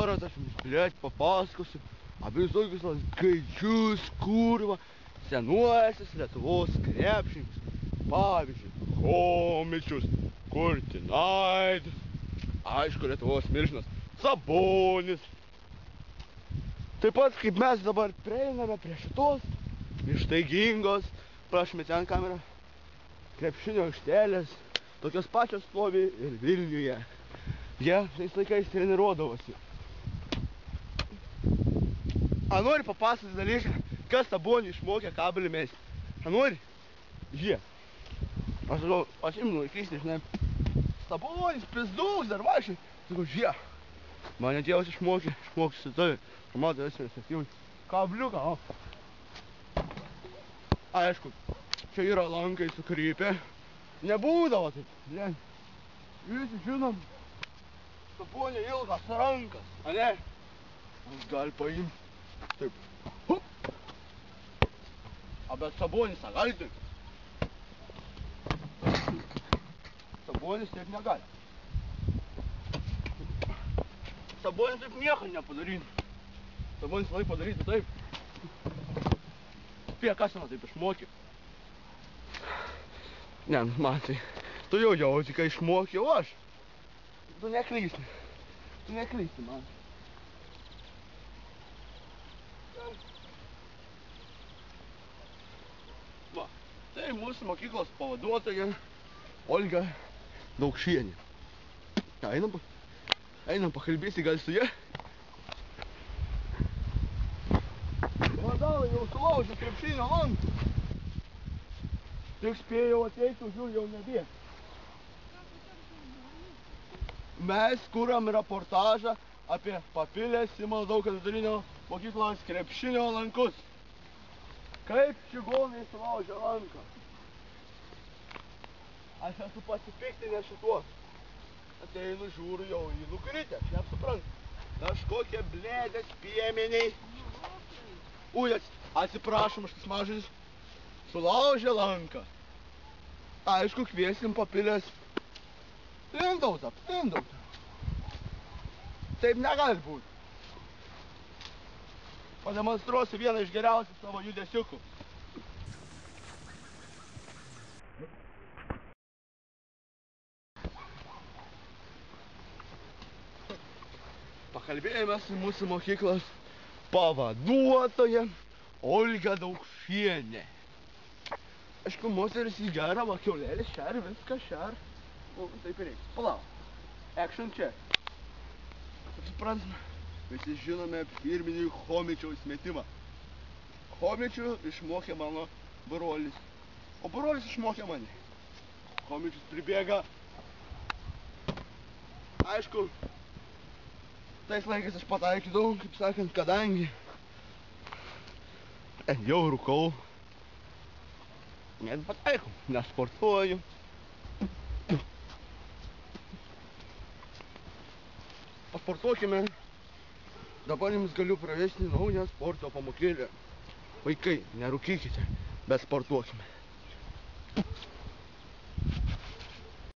dabar aš jums, blėt, papasakosiu apie visokius skaičius, kurva, senuosius Lietuvos krepšininkus. Pavyzdžiui, Chomičius, Kurtinaitis, aišku, Lietuvos milžinas Sabonis. Taip pat, kaip mes dabar prieiname prie šitos ištaigingos, prašome ten kamerą, krepšinio aikštelės, tokios pačios stovi ir Vilniuje. Jie tais laikais treniruodavosi. A nori papasakoti dalyką, kas Sabonį išmokė kabelį mesti? A nori? Jie. Aš imnu vaikystį, žinai, Sabonis, pizduks, dar vaikščiai. Sakau, jie. Mane tėvas išmokysiu tai. Matai, esmės, kabliuką, o. Aišku, čia yra lankai sukrypę. Nebūdavo taip, ne. Visi žinom, Sabonio ilgas rankas, a ne? Jis gali paimti. Taip. Hup. A bet Sabonis negali taip. Sabonis taip negali. Sabonis taip nieko nepadaryti. Sabonis laik padaryti taip. Pie kas man taip išmokė? Ne, matai, tu jau jauti, kai išmokiau aš. Tu neklysti. Tu neklysti, man. Va, tai mūsų mokyklos pavaduotoja Olga Daukšienė. Einam pakalbėsi gal su ja. Vadalai jau sulaužė krepšinio lanką. Tik spėjau ateiti, už jų jau nebėg. Mes kūram reportažą apie Papilės Simono vidurinio mokyklos krepšinio lankus. Kaip čigonai sulaužė lanką. Aš esu pasipiktinęs šituo. Ateinu, žiūriu jau į nukritę, aš neapsuprantu. Kažkokie blėdės piemeniai. Ui, atsiprašom, aš tas mažas sulaužė lanką. Aišku, kviesim Papilės Lindautą. Taip negali būti. Pademonstruosiu vieną iš geriausių savo judesiukų. Pakalbėjome su mūsų mokyklos pavaduotoja Olga Daukšienė. Aišku, moteris į gerą, va, kiaulėlį šer, viską šer. Nu, taip ir reikia. Palauk. Action check. Suprantame, visi žinome firminį Chomičiaus metimą. Chomičių išmokė mano brolis. O brolis išmokė mane. Chomičius pribėga. Aišku, tais laikais aš pataikydavau, kaip sakant, kadangi jau rūkau. Net pataikau, nesportuoju. Pasportuokime. Dabar jums galiu pravesti naują sporto pamokėlę. Vaikai, nerūkykite, bet sportuokime.